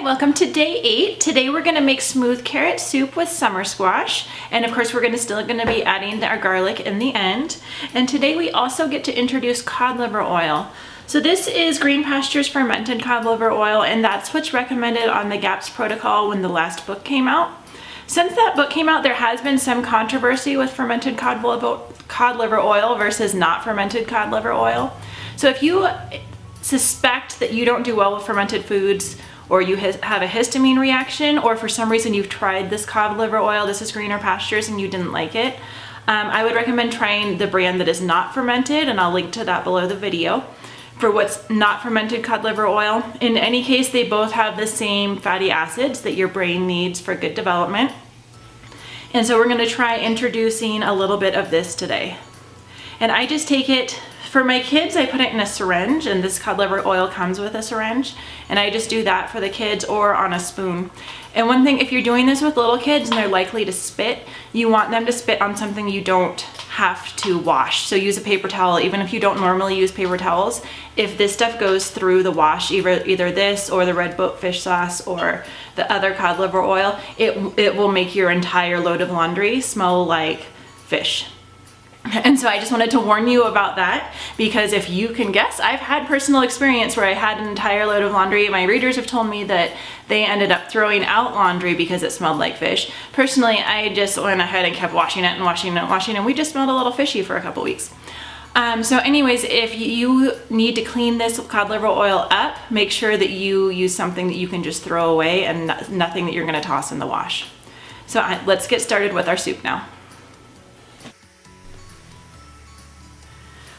welcome to day 8. Today we're going to make smooth carrot soup with summer squash, and of course we're still going to be adding our garlic in the end. And today we also get to introduce cod liver oil. So this is Green Pastures fermented cod liver oil, and that's what's recommended on the GAPS protocol when the last book came out. Since that book came out, there has been some controversy with fermented cod liver oil versus not fermented cod liver oil. So if you suspect that you don't do well with fermented foods, or you have a histamine reaction, or for some reason you've tried this cod liver oil, this is Greener Pastures, and you didn't like it, I would recommend trying the brand that is not fermented, and I'll link to that below the video for what's not fermented cod liver oil. In any case, they both have the same fatty acids that your brain needs for good development. And so we're going to try introducing a little bit of this today. And I just take it, for my kids, I put it in a syringe, and this cod liver oil comes with a syringe, and I just do that for the kids or on a spoon. And one thing, if you're doing this with little kids and they're likely to spit, you want them to spit on something you don't have to wash. So use a paper towel, even if you don't normally use paper towels. If this stuff goes through the wash, either this or the Red Boat fish sauce or the other cod liver oil, it will make your entire load of laundry smell like fish. And so I just wanted to warn you about that, because if you can guess, I've had personal experience where I had an entire load of laundry. My readers have told me that they ended up throwing out laundry because it smelled like fish. Personally, I just went ahead and kept washing it and washing it and washing it, and we just smelled a little fishy for a couple weeks. So anyways, if you need to clean this cod liver oil up, make sure that you use something that you can just throw away and nothing that you're going to toss in the wash. So let's get started with our soup now.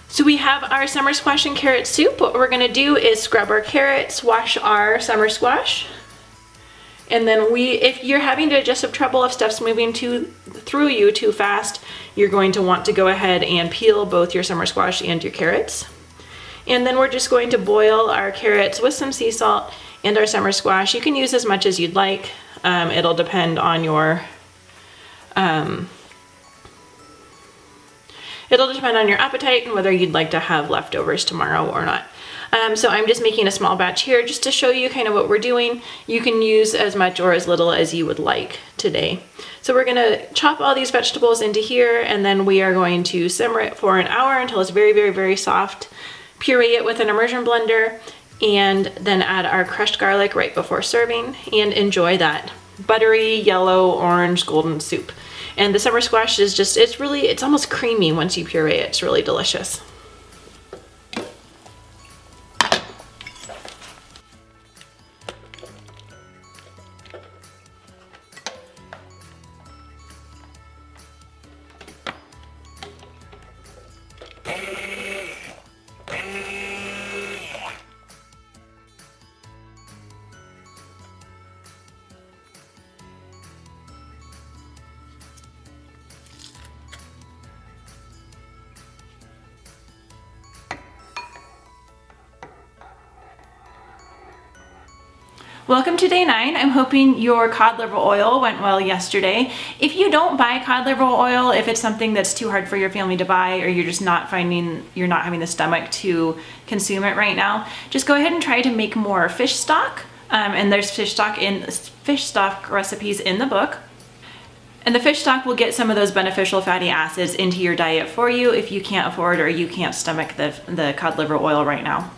So we have our summer squash and carrot soup. What we're gonna do is scrub our carrots, wash our summer squash, and then if you're having digestive trouble, if stuff's moving through you too fast, you're going to want to go ahead and peel both your summer squash and your carrots. And then we're just going to boil our carrots with some sea salt and our summer squash. You can use as much as you'd like. It'll depend on your appetite and whether you'd like to have leftovers tomorrow or not. So I'm just making a small batch here just to show you kind of what we're doing. You can use as much or as little as you would like today. So we're gonna chop all these vegetables into here, and then we are going to simmer it for an hour until it's very, very, very soft. Puree it with an immersion blender, and then add our crushed garlic right before serving, and enjoy that buttery, yellow, orange, golden soup. And the summer squash is just, it's almost creamy once you puree it. It's really delicious. Welcome to day 9. I'm hoping your cod liver oil went well yesterday. If you don't buy cod liver oil, if it's something that's too hard for your family to buy, or you're just you're not having the stomach to consume it right now, just go ahead and try to make more fish stock. And there's fish stock recipes in the book. And the fish stock will get some of those beneficial fatty acids into your diet for you if you can't afford or you can't stomach the cod liver oil right now.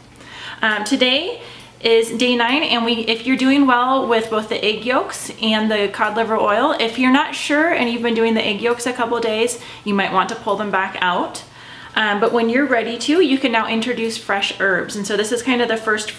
Today is day 9, and if you're doing well with both the egg yolks and the cod liver oil, if you're not sure and you've been doing the egg yolks a couple days, you might want to pull them back out. But when you're ready to, you can now introduce fresh herbs. And so this is kind of the first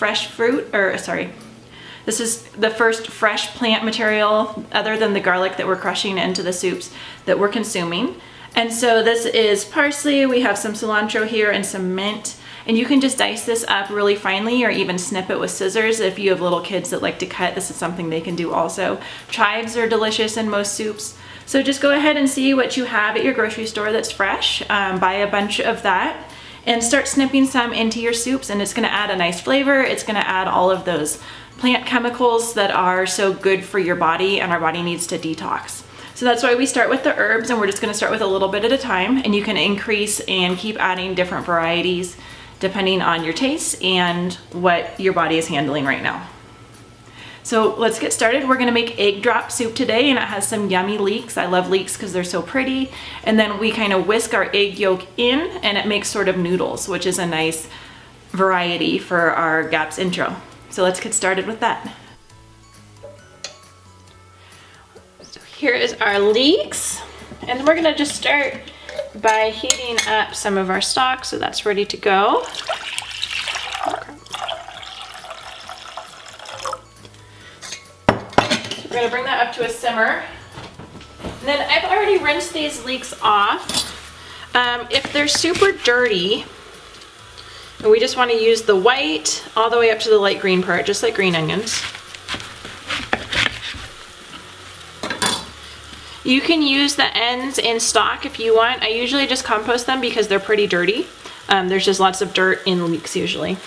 this is the first fresh plant material other than the garlic that we're crushing into the soups that we're consuming. And so this is parsley, we have some cilantro here, and some mint. And you can just dice this up really finely, or even snip it with scissors. If you have little kids that like to cut, this is something they can do also. Chives are delicious in most soups. So just go ahead and see what you have at your grocery store that's fresh. Buy a bunch of that and start snipping some into your soups, and it's gonna add a nice flavor. It's gonna add all of those plant chemicals that are so good for your body, and our body needs to detox. So that's why we start with the herbs, and we're just gonna start with a little bit at a time, and you can increase and keep adding different varieties depending on your taste and what your body is handling right now. So let's get started. We're gonna make egg drop soup today, and it has some yummy leeks. I love leeks because they're so pretty. And then we kind of whisk our egg yolk in, and it makes sort of noodles, which is a nice variety for our GAPS intro. So let's get started with that. So here is our leeks, and we're gonna just start by heating up some of our stock so that's ready to go. So we're gonna bring that up to a simmer. And then I've already rinsed these leeks off. If they're super dirty, and we just want to use the white all the way up to the light green part, just like green onions. You can use the ends in stock if you want. I usually just compost them because they're pretty dirty. There's just lots of dirt in leeks usually.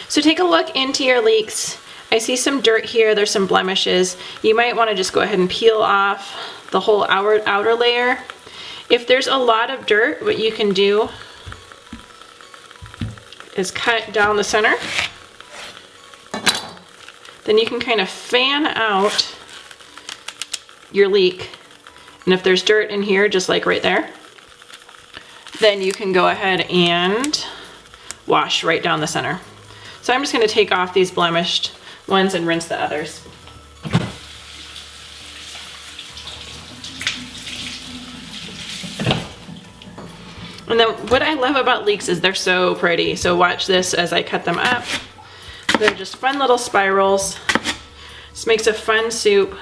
So take a look into your leeks. I see some dirt here, there's some blemishes. You might want to just go ahead and peel off the whole outer layer. If there's a lot of dirt, what you can do is cut down the center. Then you can kind of fan out your leek. And if there's dirt in here, just like right there, then you can go ahead and wash right down the center. So I'm just gonna take off these blemished ones and rinse the others. And then what I love about leeks is they're so pretty. So watch this as I cut them up. They're just fun little spirals. This makes a fun soup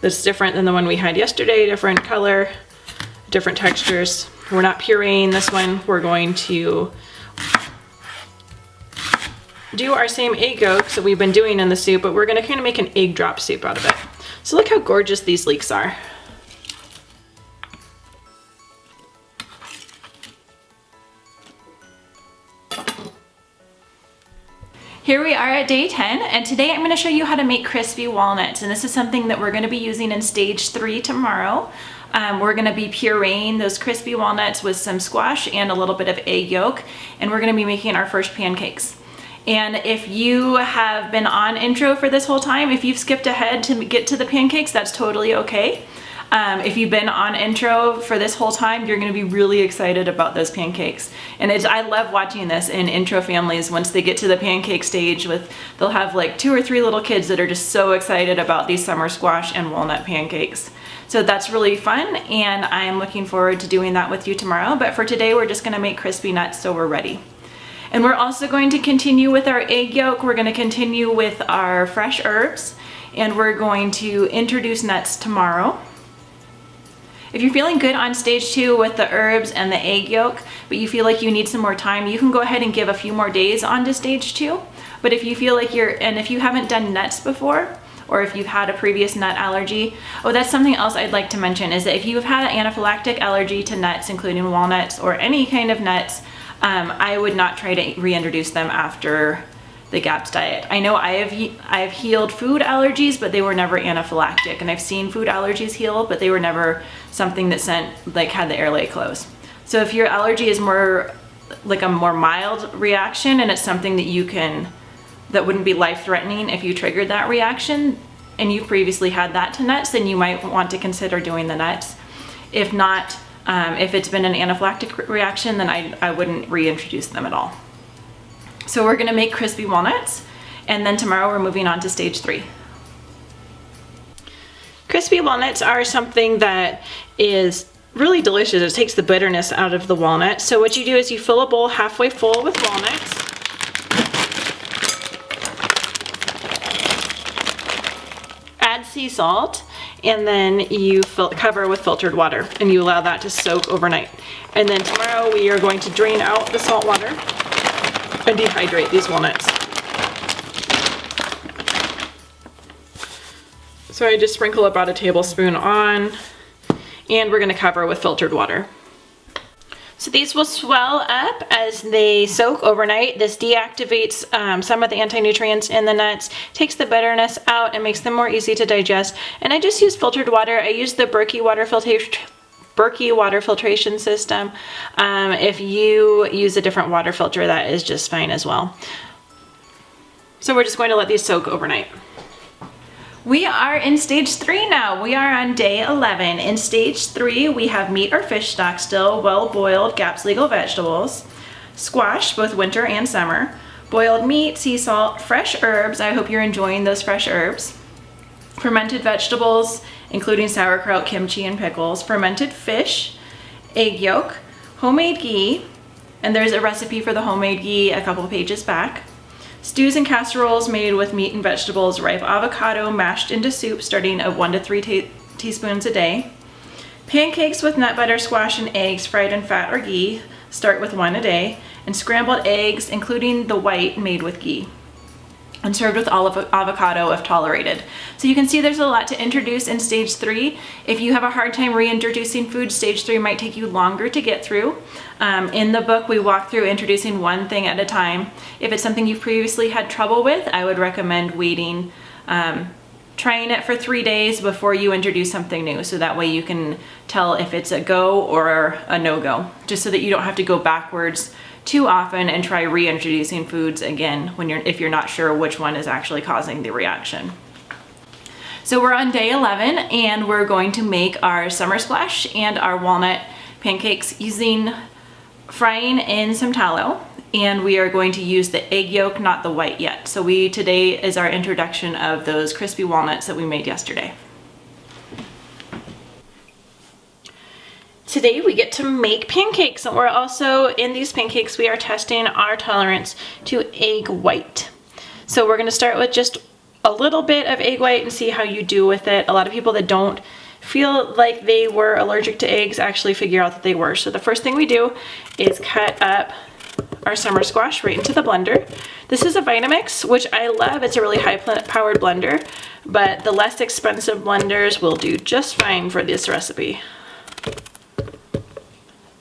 that's different than the one we had yesterday, different color, different textures. We're not pureeing this one. We're going to do our same egg yolks that we've been doing in the soup, but we're gonna kind of make an egg drop soup out of it. So look how gorgeous these leeks are. Here we are at day 10, and today I'm going to show you how to make crispy walnuts, and this is something that we're going to be using in stage 3 tomorrow. We're going to be pureeing those crispy walnuts with some squash and a little bit of egg yolk, and we're going to be making our first pancakes. And if you have been on intro for this whole time, if you've skipped ahead to get to the pancakes, that's totally okay. If you've been on intro for this whole time, you're gonna be really excited about those pancakes. And I love watching this in intro families once they get to the pancake stage they'll have like 2 or 3 little kids that are just so excited about these summer squash and walnut pancakes. So that's really fun, and I'm looking forward to doing that with you tomorrow. But for today, we're just gonna make crispy nuts so we're ready. And we're also going to continue with our egg yolk. We're gonna continue with our fresh herbs, and we're going to introduce nuts tomorrow. If you're feeling good on stage 2 with the herbs and the egg yolk, but you feel like you need some more time, you can go ahead and give a few more days onto stage 2. But if you feel like if you haven't done nuts before, or if you've had a previous nut allergy, that's something else I'd like to mention, is that if you've had an anaphylactic allergy to nuts, including walnuts or any kind of nuts, I would not try to reintroduce them after the GAPS diet. I know I have healed food allergies, but they were never anaphylactic, and I've seen food allergies heal, but they were never something that had the airway closed. So if your allergy is more like a more mild reaction, and it's something that wouldn't be life-threatening if you triggered that reaction, and you've previously had that to nuts, then you might want to consider doing the nuts. If not, if it's been an anaphylactic reaction, then I wouldn't reintroduce them at all. So we're gonna make crispy walnuts, and then tomorrow we're moving on to stage 3. Crispy walnuts are something that is really delicious. It takes the bitterness out of the walnut. So what you do is you fill a bowl halfway full with walnuts. Add sea salt, and then you cover with filtered water, and you allow that to soak overnight. And then tomorrow we are going to drain out the salt water and dehydrate these walnuts. So I just sprinkle about a tablespoon on, and we're gonna cover with filtered water. So these will swell up as they soak overnight. This deactivates some of the anti-nutrients in the nuts, takes the bitterness out, and makes them more easy to digest. And I just use filtered water. I use the Berkey water filtration system. If you use a different water filter, that is just fine as well. So we're just going to let these soak overnight. We are in stage 3 now. We are on day 11. In stage 3, we have meat or fish stock still, well-boiled GAPS legal vegetables, squash, both winter and summer, boiled meat, sea salt, fresh herbs. I hope you're enjoying those fresh herbs. Fermented vegetables, including sauerkraut, kimchi, and pickles, fermented fish, egg yolk, homemade ghee, and there's a recipe for the homemade ghee a couple pages back. Stews and casseroles made with meat and vegetables, ripe avocado mashed into soup starting at 1 to 3 teaspoons a day. Pancakes with nut butter, squash, and eggs fried in fat or ghee, start with 1 a day. And scrambled eggs, including the white, made with ghee. And served with olive avocado if tolerated. So you can see there's a lot to introduce in stage 3. If you have a hard time reintroducing food, stage 3 might take you longer to get through. In the book, we walk through introducing one thing at a time. If it's something you've previously had trouble with, I would recommend waiting, trying it for 3 days before you introduce something new. So that way you can tell if it's a go or a no-go, just so that you don't have to go backwards too often and try reintroducing foods again if you're not sure which one is actually causing the reaction. So we're on day 11 and we're going to make our summer squash and our walnut pancakes using frying in some tallow, and we are going to use the egg yolk, not the white yet. So today is our introduction of those crispy walnuts that we made yesterday. Today we get to make pancakes, and we're also, in these pancakes, we are testing our tolerance to egg white. So we're gonna start with just a little bit of egg white and see how you do with it. A lot of people that don't feel like they were allergic to eggs actually figure out that they were. So the first thing we do is cut up our summer squash right into the blender. This is a Vitamix, which I love. It's a really high-powered blender, but the less expensive blenders will do just fine for this recipe.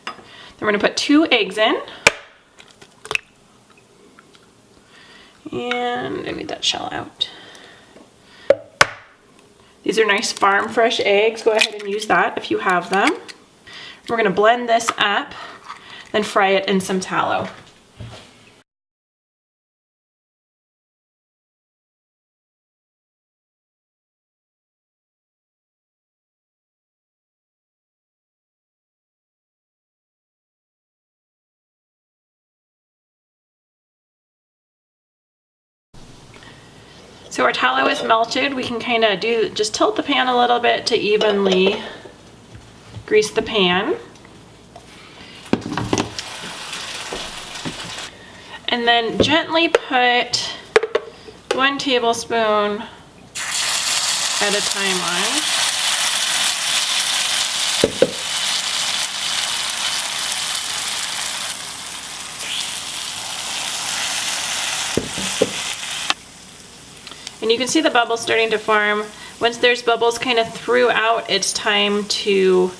Then we're gonna put 2 eggs in. And I need that shell out. These are nice farm fresh eggs. Go ahead and use that if you have them. We're gonna blend this up, then fry it in some tallow. So our tallow is melted. We can kind of just tilt the pan a little bit to evenly grease the pan. And then gently put 1 tablespoon at a time on. And you can see the bubbles starting to form. Once there's bubbles kind of throughout, it's time to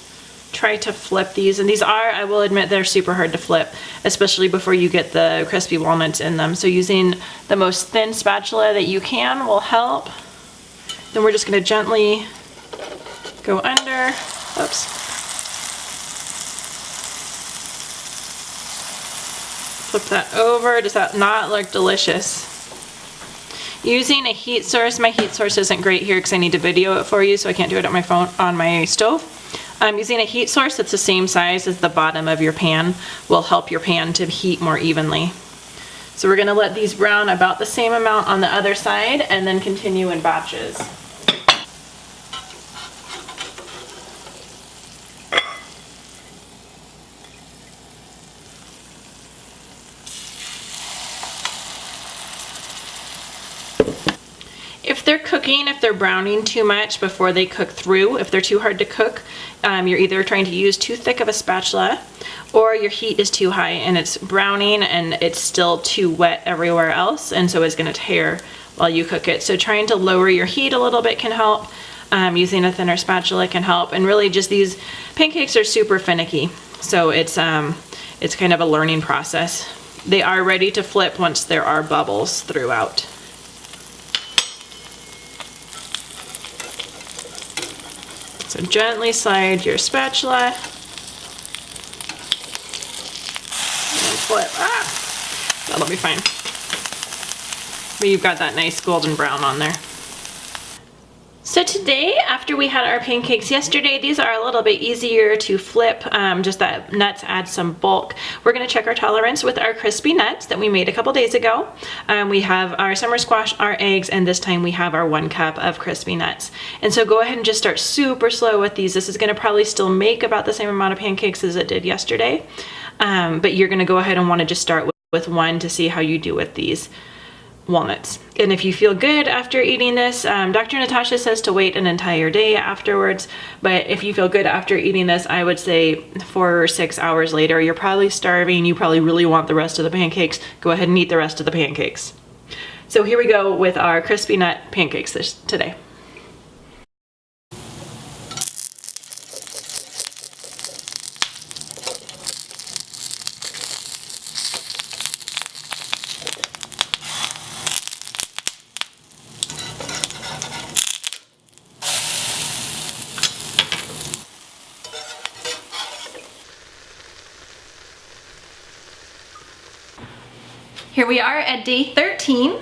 try to flip these. And these are, I will admit, they're super hard to flip, especially before you get the crispy walnuts in them. So using the most thin spatula that you can will help. Then we're just gonna gently go under. Oops. Flip that over. Does that not look delicious? Using a heat source. My heat source isn't great here because I need to video it for you, so I can't do it on my phone, on my stove. Using a heat source that's the same size as the bottom of your pan will help your pan to heat more evenly. So we're gonna let these brown about the same amount on the other side and then continue in batches. If they're cooking, if they're browning too much before they cook through, if they're too hard to cook, you're either trying to use too thick of a spatula or your heat is too high and it's browning and it's still too wet everywhere else, and so it's going to tear while you cook it. So trying to lower your heat a little bit can help. Using a thinner spatula can help, and really just these pancakes are super finicky, so it's kind of a learning process. They are ready to flip once there are bubbles throughout. So gently slide your spatula and flip. That'll be fine. But you've got that nice golden brown on there. So today, after we had our pancakes yesterday, these are a little bit easier to flip, just that nuts add some bulk. We're gonna check our tolerance with our crispy nuts that we made a couple days ago. We have our summer squash, our eggs, and this time we have our 1 cup of crispy nuts. And so go ahead and just start super slow with these. This is gonna probably still make about the same amount of pancakes as it did yesterday. But you're gonna go ahead and wanna just start with 1 to see how you do with these walnuts. And if you feel good after eating this, Dr. Natasha says to wait an entire day afterwards, but if you feel good after eating this, I would say 4 or 6 hours later, you're probably starving, you probably really want the rest of the pancakes, go ahead and eat the rest of the pancakes. So here we go with our crispy nut pancakes today. Here we are at day 13.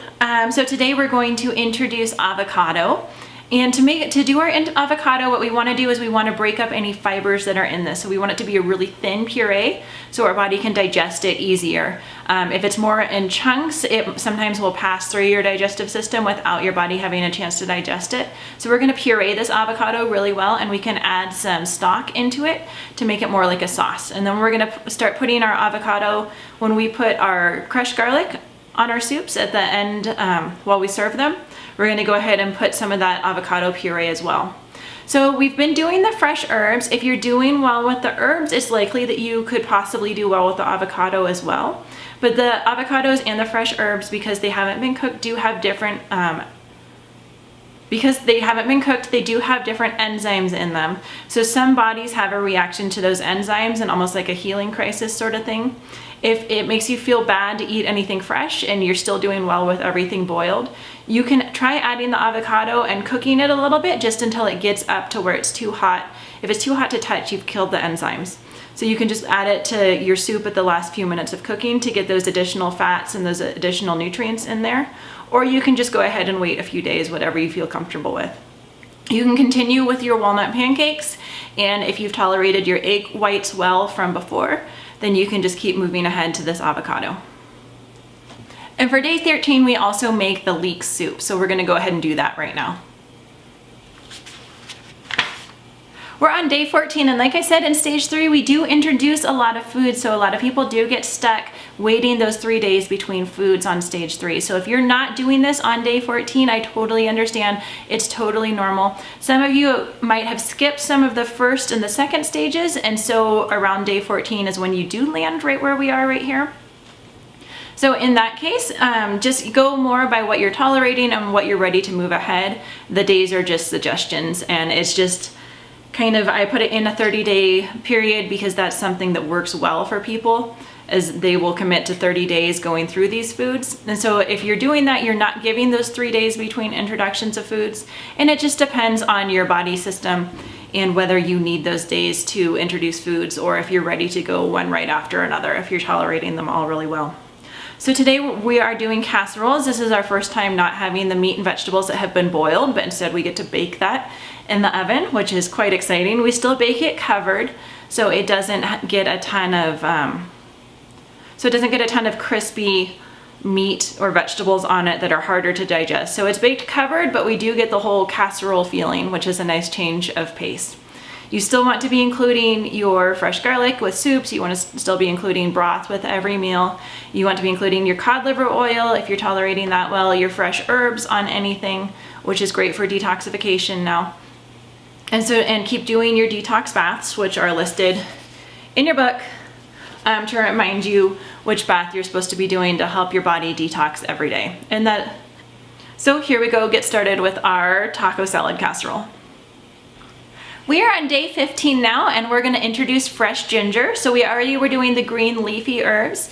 So today we're going to introduce avocado. And to do our avocado, what we want to do is we want to break up any fibers that are in this. So we want it to be a really thin puree so our body can digest it easier. If it's more in chunks, it sometimes will pass through your digestive system without your body having a chance to digest it. So we're going to puree this avocado really well, and we can add some stock into it to make it more like a sauce. And then we're going to start putting our avocado, when we put our crushed garlic on our soups at the end while we serve them, we're going to go ahead and put some of that avocado puree as well. So we've been doing the fresh herbs. If you're doing well with the herbs, it's likely that you could possibly do well with the avocado as well. But the avocados and the fresh herbs, because they haven't been cooked, do have different they do have different enzymes in them. So some bodies have a reaction to those enzymes and almost like a healing crisis sort of thing. If it makes you feel bad to eat anything fresh and you're still doing well with everything boiled, you can try adding the avocado and cooking it a little bit just until it gets up to where it's too hot. If it's too hot to touch, you've killed the enzymes. So you can just add it to your soup at the last few minutes of cooking to get those additional fats and those additional nutrients in there. Or you can just go ahead and wait a few days, whatever you feel comfortable with. You can continue with your walnut pancakes, and if you've tolerated your egg whites well from before, then you can just keep moving ahead to this avocado. And for day 13, we also make the leek soup. So we're gonna go ahead and do that right now. We're on day 14, and like I said, in stage 3, we do introduce a lot of food, so a lot of people do get stuck waiting those 3 days between foods on stage 3. So if you're not doing this on day 14, I totally understand. It's totally normal. Some of you might have skipped some of the first and the second stages, and so around day 14 is when you do land right where we are right here. So in that case, just go more by what you're tolerating and what you're ready to move ahead. The days are just suggestions, and it's just kind of, I put it in a 30-day period because that's something that works well for people, as they will commit to 30 days going through these foods. And so if you're doing that, you're not giving those 3 days between introductions of foods, and it just depends on your body system and whether you need those days to introduce foods, or if you're ready to go one right after another, if you're tolerating them all really well. So today we are doing casseroles. This is our first time not having the meat and vegetables that have been boiled, but instead we get to bake that in the oven, which is quite exciting. We still bake it covered, so it doesn't get a ton of crispy meat or vegetables on it that are harder to digest. So it's baked covered, but we do get the whole casserole feeling, which is a nice change of pace. You still want to be including your fresh garlic with soups. You want to still be including broth with every meal. You want to be including your cod liver oil if you're tolerating that well, your fresh herbs on anything, which is great for detoxification now. And keep doing your detox baths, which are listed in your book, to remind you which bath you're supposed to be doing to help your body detox every day. So here we go, get started with our taco salad casserole. We are on day 15 now, and we're gonna introduce fresh ginger. So we already were doing the green leafy herbs.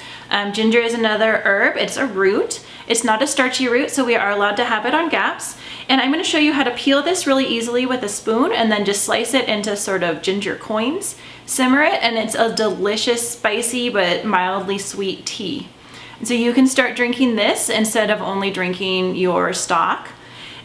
Ginger is another herb, it's a root. It's not a starchy root, so we are allowed to have it on gaps. And I'm gonna show you how to peel this really easily with a spoon and then just slice it into sort of ginger coins. Simmer it, and it's a delicious, spicy, but mildly sweet tea. And so you can start drinking this instead of only drinking your stock.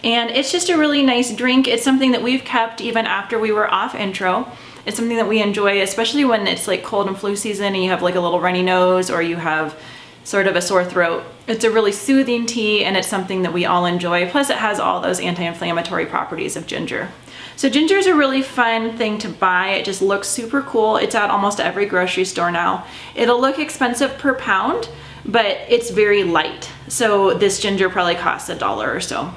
And it's just a really nice drink. It's something that we've kept even after we were off intro. It's something that we enjoy, especially when it's like cold and flu season and you have like a little runny nose or you have sort of a sore throat. It's a really soothing tea and it's something that we all enjoy. Plus it has all those anti-inflammatory properties of ginger. So ginger is a really fun thing to buy. It just looks super cool. It's at almost every grocery store now. It'll look expensive per pound, but it's very light. So this ginger probably costs $1 or so.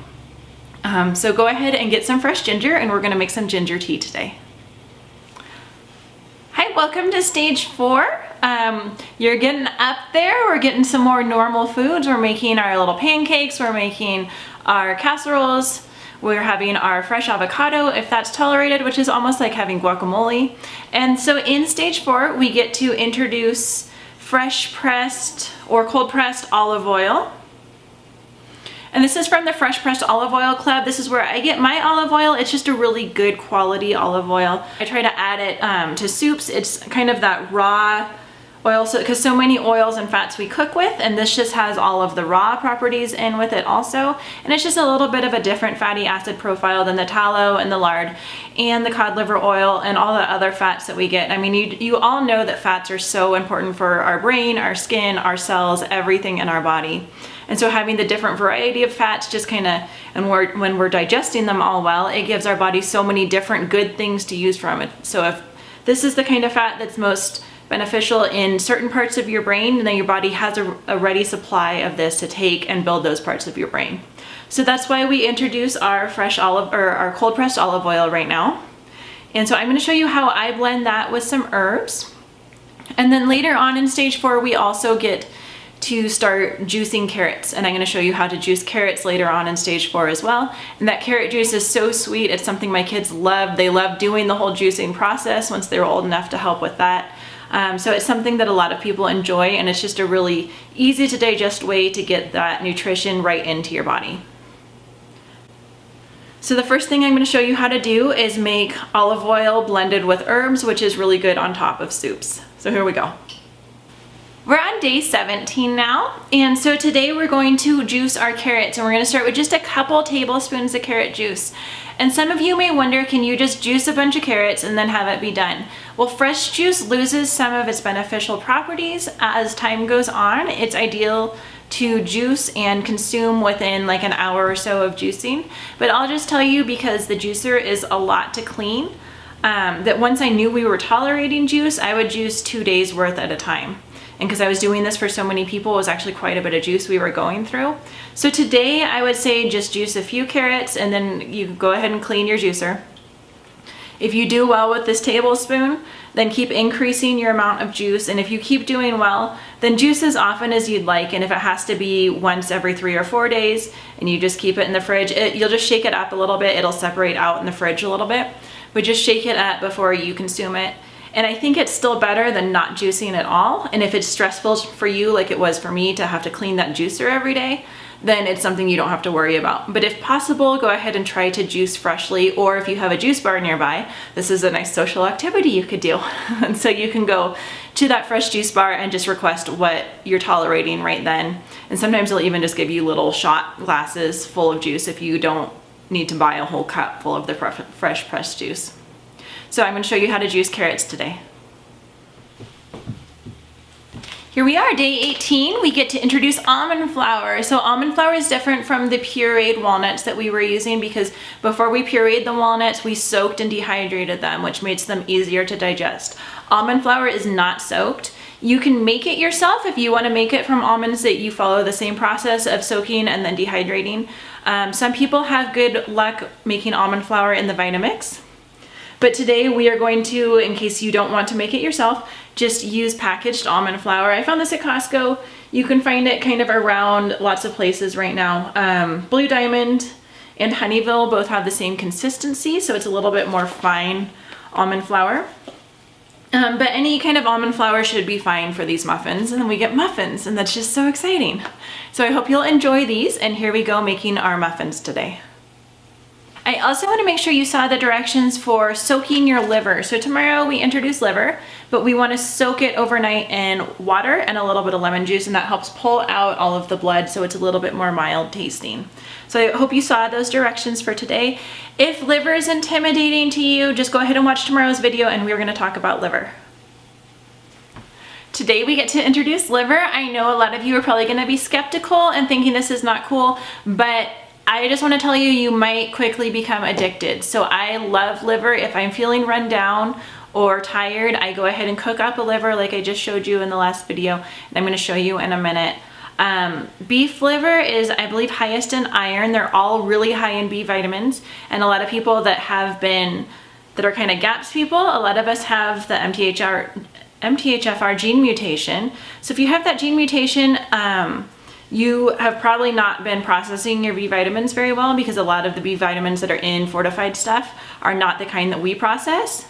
So go ahead and get some fresh ginger and we're gonna make some ginger tea today. Hi, welcome to stage 4. You're getting up there. We're getting some more normal foods. We're making our little pancakes. We're making our casseroles. We're having our fresh avocado, if that's tolerated, which is almost like having guacamole. And so in stage 4, we get to introduce fresh pressed or cold pressed olive oil. And this is from the Fresh Pressed Olive Oil Club. This is where I get my olive oil. It's just a really good quality olive oil. I try to add it to soups. It's kind of that raw oil, because so many oils and fats we cook with, and this just has all of the raw properties in with it also. And it's just a little bit of a different fatty acid profile than the tallow and the lard and the cod liver oil and all the other fats that we get. I mean, you all know that fats are so important for our brain, our skin, our cells, everything in our body. And so having the different variety of fats just kind of, and when we're digesting them all well, it gives our body so many different good things to use from it. So if this is the kind of fat that's most beneficial in certain parts of your brain, and then your body has a ready supply of this to take and build those parts of your brain. So that's why we introduce our fresh olive, or our cold pressed olive oil right now. And so I'm going to show you how I blend that with some herbs. And then later on in stage 4, we also get to start juicing carrots, and I'm going to show you how to juice carrots later on in stage 4 as well. And that carrot juice is so sweet. It's something my kids love. They love doing the whole juicing process once they're old enough to help with that. So it's something that a lot of people enjoy, and it's just a really easy to digest way to get that nutrition right into your body. So the first thing I'm going to show you how to do is make olive oil blended with herbs, which is really good on top of soups. So here we go. We're on day 17 now, and so today we're going to juice our carrots, and we're going to start with just a couple tablespoons of carrot juice. And some of you may wonder, can you just juice a bunch of carrots and then have it be done? Well, fresh juice loses some of its beneficial properties as time goes on. It's ideal to juice and consume within like an hour or so of juicing, but I'll just tell you, because the juicer is a lot to clean, that once I knew we were tolerating juice, I would juice 2 days worth at a time. And because I was doing this for so many people, it was actually quite a bit of juice we were going through. So today I would say just juice a few carrots, and then you go ahead and clean your juicer. If you do well with this tablespoon, then keep increasing your amount of juice. And if you keep doing well, then juice as often as you'd like. And if it has to be once every 3 or 4 days, and you just keep it in the fridge, you'll just shake it up a little bit. It'll separate out in the fridge a little bit, but just shake it up before you consume it. And I think it's still better than not juicing at all. And if it's stressful for you, like it was for me, to have to clean that juicer every day, then it's something you don't have to worry about. But if possible, go ahead and try to juice freshly, or if you have a juice bar nearby, this is a nice social activity you could do. And so you can go to that fresh juice bar and just request what you're tolerating right then. And sometimes they'll even just give you little shot glasses full of juice if you don't need to buy a whole cup full of the fresh pressed juice. So I'm going to show you how to juice carrots today. Here we are, day 18. We get to introduce almond flour. So almond flour is different from the pureed walnuts that we were using, because before we pureed the walnuts, we soaked and dehydrated them, which makes them easier to digest. Almond flour is not soaked. You can make it yourself if you want to make it from almonds that you follow the same process of soaking and then dehydrating. Some people have good luck making almond flour in the Vitamix. But today we are going to, in case you don't want to make it yourself, just use packaged almond flour. I found this at Costco. You can find it kind of around lots of places right now. Blue Diamond and Honeyville both have the same consistency, so it's a little bit more fine almond flour. But any kind of almond flour should be fine for these muffins, and then we get muffins, and that's just so exciting. So I hope you'll enjoy these, and here we go making our muffins today. I also want to make sure you saw the directions for soaking your liver. So tomorrow we introduce liver, but we want to soak it overnight in water and a little bit of lemon juice, and that helps pull out all of the blood so it's a little bit more mild tasting. So I hope you saw those directions for today. If liver is intimidating to you, just go ahead and watch tomorrow's video and we're going to talk about liver. Today we get to introduce liver. I know a lot of you are probably going to be skeptical and thinking this is not cool, but I just want to tell you, you might quickly become addicted. So I love liver. If I'm feeling run down or tired, I go ahead and cook up a liver like I just showed you in the last video, and I'm going to show you in a minute. Beef liver is, I believe, highest in iron. They're all really high in B vitamins, and a lot of people that are kind of GAPS people, a lot of us have the MTHFR gene mutation. So if you have that gene mutation, you have probably not been processing your B vitamins very well, because a lot of the B vitamins that are in fortified stuff are not the kind that we process.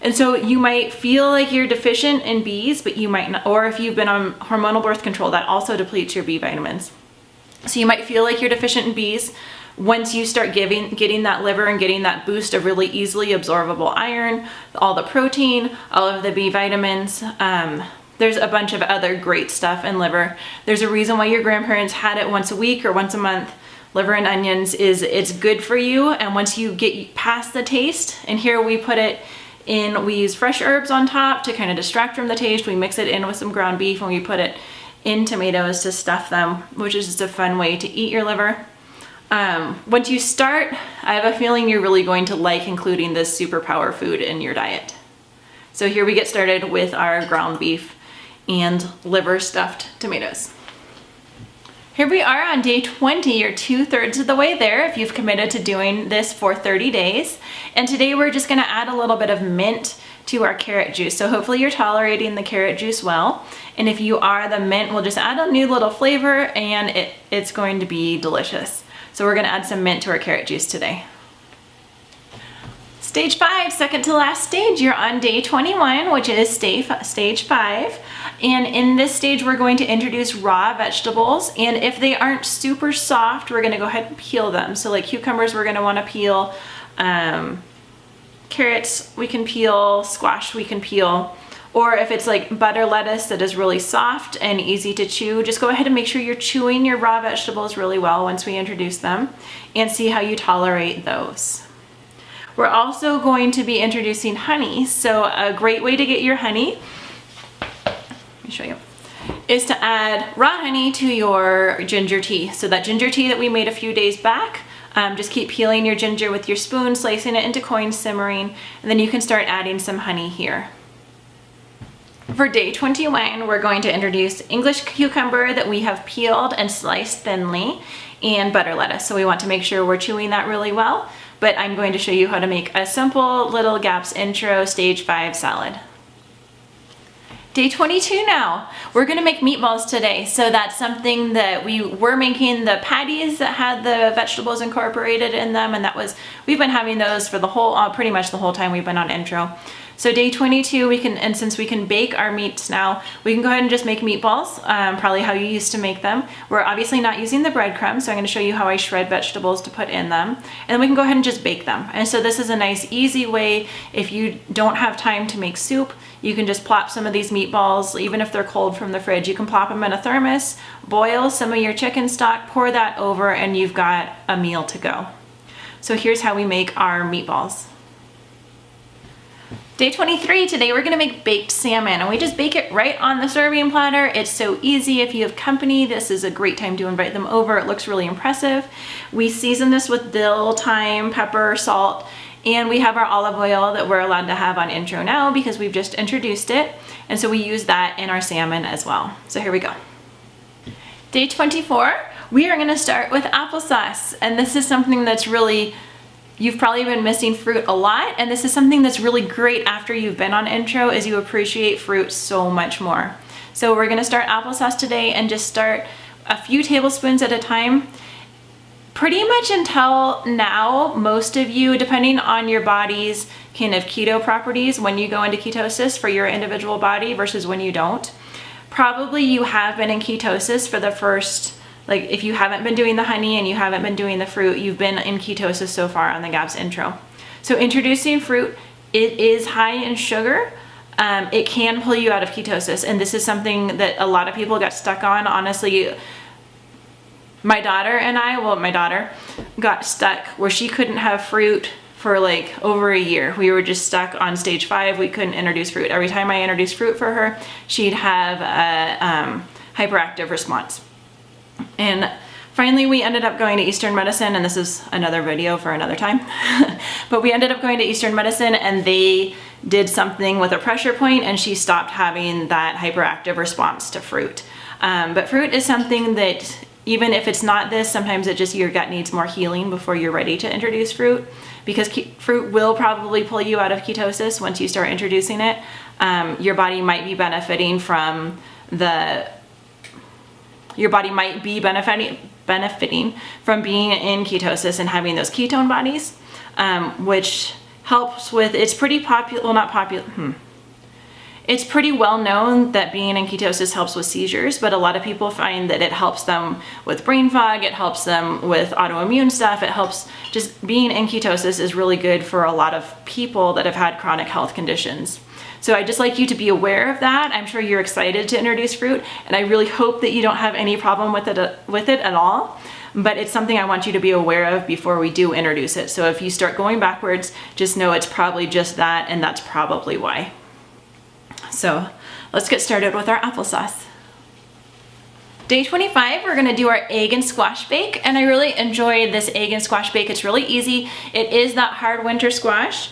And so you might feel like you're deficient in Bs, but you might not, or if you've been on hormonal birth control, that also depletes your B vitamins. So you might feel like you're deficient in Bs once you start getting that liver and getting that boost of really easily absorbable iron, all the protein, all of the B vitamins. There's a bunch of other great stuff in liver. There's a reason why your grandparents had it once a week or once a month. Liver and onions it's good for you. And once you get past the taste, and here we put it in, we use fresh herbs on top to kind of distract from the taste. We mix it in with some ground beef and we put it in tomatoes to stuff them, which is just a fun way to eat your liver. Once you start, I have a feeling you're really going to like including this superpower food in your diet. So here we get started with our ground beef and liver stuffed tomatoes. Here we are on day 20. You're 2/3 of the way there if you've committed to doing this for 30 days. And today we're just gonna add a little bit of mint to our carrot juice. So hopefully you're tolerating the carrot juice well. And if you are, the mint will just add a new little flavor, and it's going to be delicious. So we're gonna add some mint to our carrot juice today. Stage 5, second to last stage. You're on day 21, which is stage 5. And in this stage, we're going to introduce raw vegetables. And if they aren't super soft, we're gonna go ahead and peel them. So like cucumbers, we're gonna wanna peel. Carrots, we can peel. Squash, we can peel. Or if it's like butter lettuce that is really soft and easy to chew, just go ahead and make sure you're chewing your raw vegetables really well once we introduce them, and see how you tolerate those. We're also going to be introducing honey. So a great way to get your honey, let me show you, is to add raw honey to your ginger tea. So that ginger tea that we made a few days back, just keep peeling your ginger with your spoon, slicing it into coins, simmering, and then you can start adding some honey here. For day 21, we're going to introduce English cucumber that we have peeled and sliced thinly, and butter lettuce. So we want to make sure we're chewing that really well, but I'm going to show you how to make a simple little GAPS intro stage 5 salad. Day 22 now. We're gonna make meatballs today. So that's something that we were making, the patties that had the vegetables incorporated in them, and we've been having those for the whole, pretty much the whole time we've been on intro. So day 22, and since we can bake our meats now, we can go ahead and just make meatballs, probably how you used to make them. We're obviously not using the breadcrumbs, so I'm gonna show you how I shred vegetables to put in them. And then we can go ahead and just bake them. And so this is a nice, easy way. If you don't have time to make soup, you can just plop some of these meatballs, even if they're cold from the fridge, you can plop them in a thermos, boil some of your chicken stock, pour that over, and you've got a meal to go. So here's how we make our meatballs. Day 23, today we're gonna make baked salmon, and we just bake it right on the serving platter. It's so easy. If you have company, this is a great time to invite them over. It looks really impressive. We season this with dill, thyme, pepper, salt, and we have our olive oil that we're allowed to have on intro now because we've just introduced it. And so we use that in our salmon as well. So here we go. Day 24, we are gonna start with applesauce. And this is something that's really, you've probably been missing fruit a lot, and this is something that's really great after you've been on intro, is you appreciate fruit so much more. So we're gonna start applesauce today and just start a few tablespoons at a time. Pretty much until now, most of you, depending on your body's kind of keto properties, when you go into ketosis for your individual body versus when you don't, probably you have been in ketosis for the first like if you haven't been doing the honey and you haven't been doing the fruit, you've been in ketosis so far on the GAPS intro. So introducing fruit, it is high in sugar. It can pull you out of ketosis, and this is something that a lot of people got stuck on. Honestly, my daughter got stuck where she couldn't have fruit for like over a year. We were just stuck on stage 5. We couldn't introduce fruit. Every time I introduced fruit for her, she'd have a hyperactive response. And finally, we ended up going to Eastern Medicine, and this is another video for another time. But we ended up going to Eastern Medicine, and they did something with a pressure point, and she stopped having that hyperactive response to fruit. But fruit is something that, even if it's not this, sometimes it just, your gut needs more healing before you're ready to introduce fruit, because fruit will probably pull you out of ketosis once you start introducing it. Your body might be benefiting from benefiting from being in ketosis and having those ketone bodies, which helps with, it's pretty It's pretty well known that being in ketosis helps with seizures, but a lot of people find that it helps them with brain fog, it helps them with autoimmune stuff, it helps, just being in ketosis is really good for a lot of people that have had chronic health conditions. So I'd just like you to be aware of that. I'm sure you're excited to introduce fruit, and I really hope that you don't have any problem with it at all. But it's something I want you to be aware of before we do introduce it. So if you start going backwards, just know it's probably just that, and that's probably why. So let's get started with our applesauce. Day 25, we're gonna do our egg and squash bake, and I really enjoy this egg and squash bake. It's really easy. It is that hard winter squash,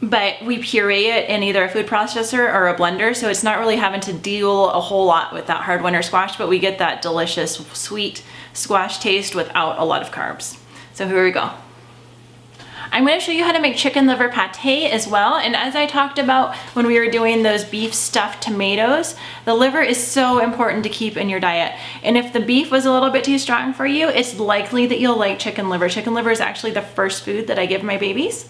but we puree it in either a food processor or a blender, so it's not really having to deal a whole lot with that hard winter squash, but we get that delicious sweet squash taste without a lot of carbs. So here we go. I'm going to show you how to make chicken liver pate as well, and as I talked about when we were doing those beef stuffed tomatoes, the liver is so important to keep in your diet, and if the beef was a little bit too strong for you, it's likely that you'll like chicken liver. Chicken liver is actually the first food that I give my babies.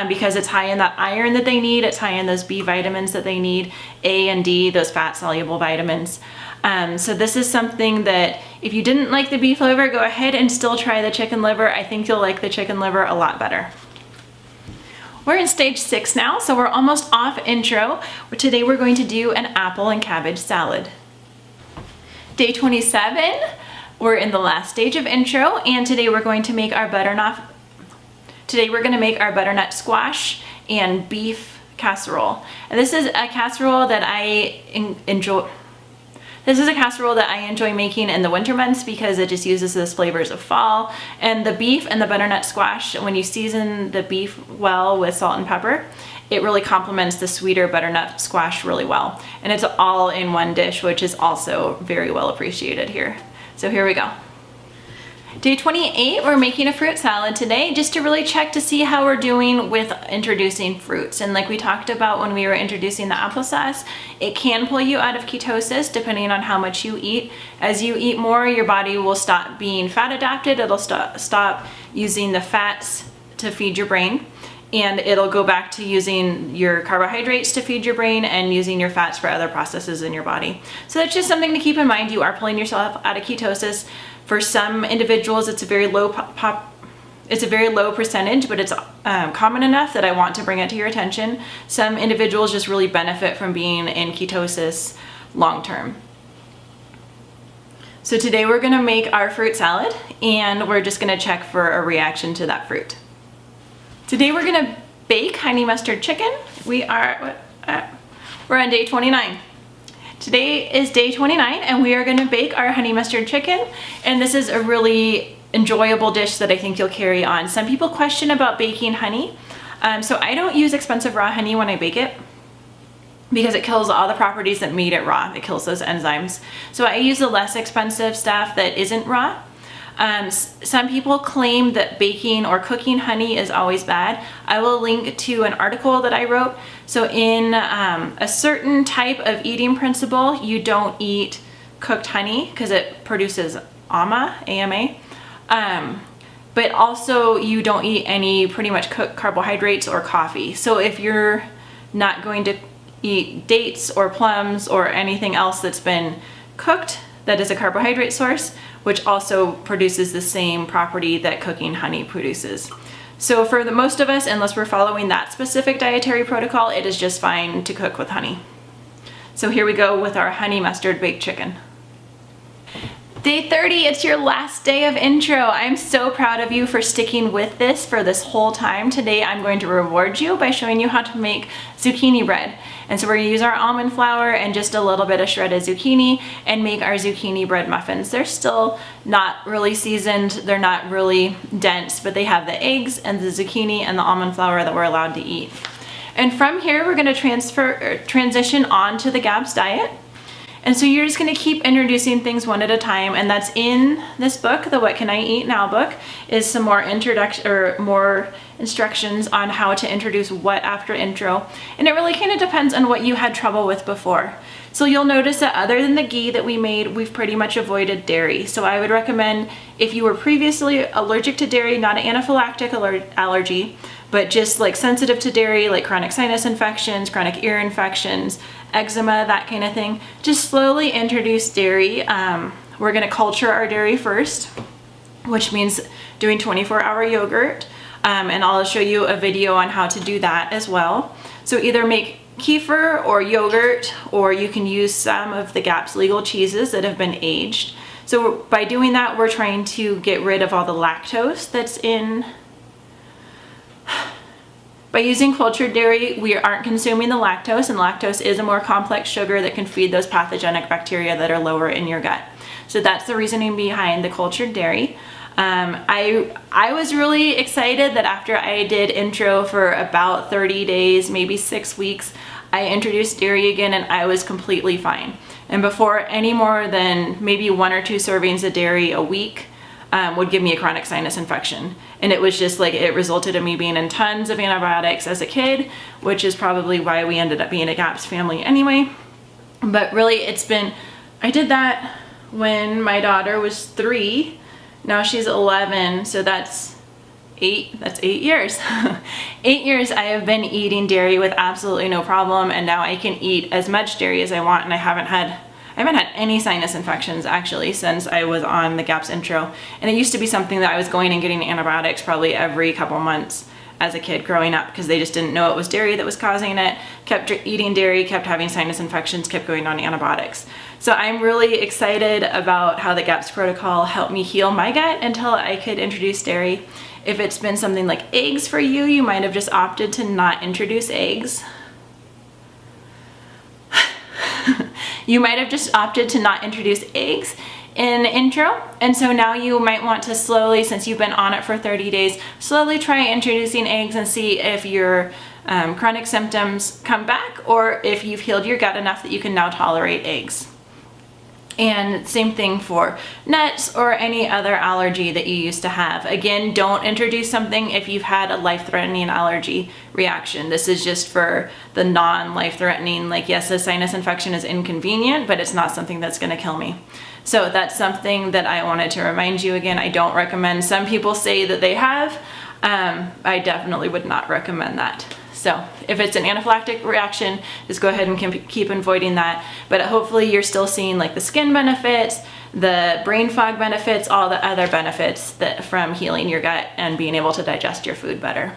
Because it's high in that iron that they need, it's high in those B vitamins that they need, A and D, those fat soluble vitamins. So this is something that if you didn't like the beef liver, go ahead and still try the chicken liver. I think you'll like the chicken liver a lot better. We're in stage 6 now, so we're almost off intro. Today we're going to do an apple and cabbage salad. Day 27, we're in the last stage of intro, and today we're going to make our butternut squash and beef casserole. And this is a casserole that I enjoy. This is a casserole that I enjoy making in the winter months because it just uses those flavors of fall. And the beef and the butternut squash, when you season the beef well with salt and pepper, it really complements the sweeter butternut squash really well. And it's all in one dish, which is also very well appreciated here. So here we go. Day 28, we're making a fruit salad today just to really check to see how we're doing with introducing fruits. And like we talked about when we were introducing the applesauce, it can pull you out of ketosis depending on how much you eat. As you eat more, your body will stop being fat adapted. It'll stop using the fats to feed your brain, and it'll go back to using your carbohydrates to feed your brain and using your fats for other processes in your body. So that's just something to keep in mind. You are pulling yourself out of ketosis. For some individuals, it's a very low percentage, but it's common enough that I want to bring it to your attention. Some individuals just really benefit from being in ketosis long term. So today we're gonna make our fruit salad, and we're just gonna check for a reaction to that fruit. Today we're gonna bake honey mustard chicken. We're on day 29. Today is day 29, and we are gonna bake our honey mustard chicken, and this is a really enjoyable dish that I think you'll carry on. Some people question about baking honey, so I don't use expensive raw honey when I bake it because it kills all the properties that made it raw. It kills those enzymes. So I use the less expensive stuff that isn't raw. Some people claim that baking or cooking honey is always bad. I will link to an article that I wrote. So in a certain type of eating principle, you don't eat cooked honey because it produces AMA. But also you don't eat any pretty much cooked carbohydrates or coffee. So if you're not going to eat dates or plums or anything else that's been cooked that is a carbohydrate source, which also produces the same property that cooking honey produces. So for the most of us, unless we're following that specific dietary protocol, it is just fine to cook with honey. So here we go with our honey mustard baked chicken. Day 30, it's your last day of intro. I'm so proud of you for sticking with this for this whole time. Today I'm going to reward you by showing you how to make zucchini bread. And so we're gonna use our almond flour and just a little bit of shredded zucchini and make our zucchini bread muffins. They're still not really seasoned, they're not really dense, but they have the eggs and the zucchini and the almond flour that we're allowed to eat. And from here, we're gonna transition on to the GAPS diet. And so you're just gonna keep introducing things one at a time, and that's in this book, the What Can I Eat Now book, is some more more instructions on how to introduce what after intro. And it really kind of depends on what you had trouble with before. So you'll notice that other than the ghee that we made, we've pretty much avoided dairy. So I would recommend, if you were previously allergic to dairy, not an anaphylactic allergy, but just like sensitive to dairy, like chronic sinus infections, chronic ear infections, eczema, that kind of thing, just slowly introduce dairy. We're gonna culture our dairy first, which means doing 24-hour yogurt. And I'll show you a video on how to do that as well. So either make kefir or yogurt, or you can use some of the GAPS legal cheeses that have been aged. So by doing that, we're trying to get rid of all the lactose that's in. By using cultured dairy, we aren't consuming the lactose, and lactose is a more complex sugar that can feed those pathogenic bacteria that are lower in your gut. So that's the reasoning behind the cultured dairy. I was really excited that after I did intro for about 30 days, maybe 6 weeks, I introduced dairy again and I was completely fine. And before any more than maybe 1 or 2 servings of dairy a week, would give me a chronic sinus infection. And it was just like, it resulted in me being in tons of antibiotics as a kid, which is probably why we ended up being a GAPS family anyway. But really I did that when my daughter was 3, now she's 11, so that's 8 years. 8 years I have been eating dairy with absolutely no problem, and now I can eat as much dairy as I want, and I haven't had any sinus infections actually since I was on the GAPS intro. And it used to be something that I was going and getting antibiotics probably every couple months as a kid growing up, because they just didn't know it was dairy that was causing it, kept eating dairy, kept having sinus infections, kept going on antibiotics. So I'm really excited about how the GAPS protocol helped me heal my gut until I could introduce dairy. If it's been something like eggs for you, you might have just opted to not introduce eggs. You might have just opted to not introduce eggs in intro, and so now you might want to slowly, since you've been on it for 30 days, slowly try introducing eggs and see if your chronic symptoms come back, or if you've healed your gut enough that you can now tolerate eggs. And same thing for nuts or any other allergy that you used to have. Again, don't introduce something if you've had a life-threatening allergy reaction. This is just for the non-life-threatening, like, yes, a sinus infection is inconvenient, but it's not something that's gonna kill me. So that's something that I wanted to remind you again. I don't recommend, some people say that they have, I definitely would not recommend that. So if it's an anaphylactic reaction, just go ahead and keep avoiding that. But hopefully you're still seeing like the skin benefits, the brain fog benefits, all the other benefits that from healing your gut and being able to digest your food better.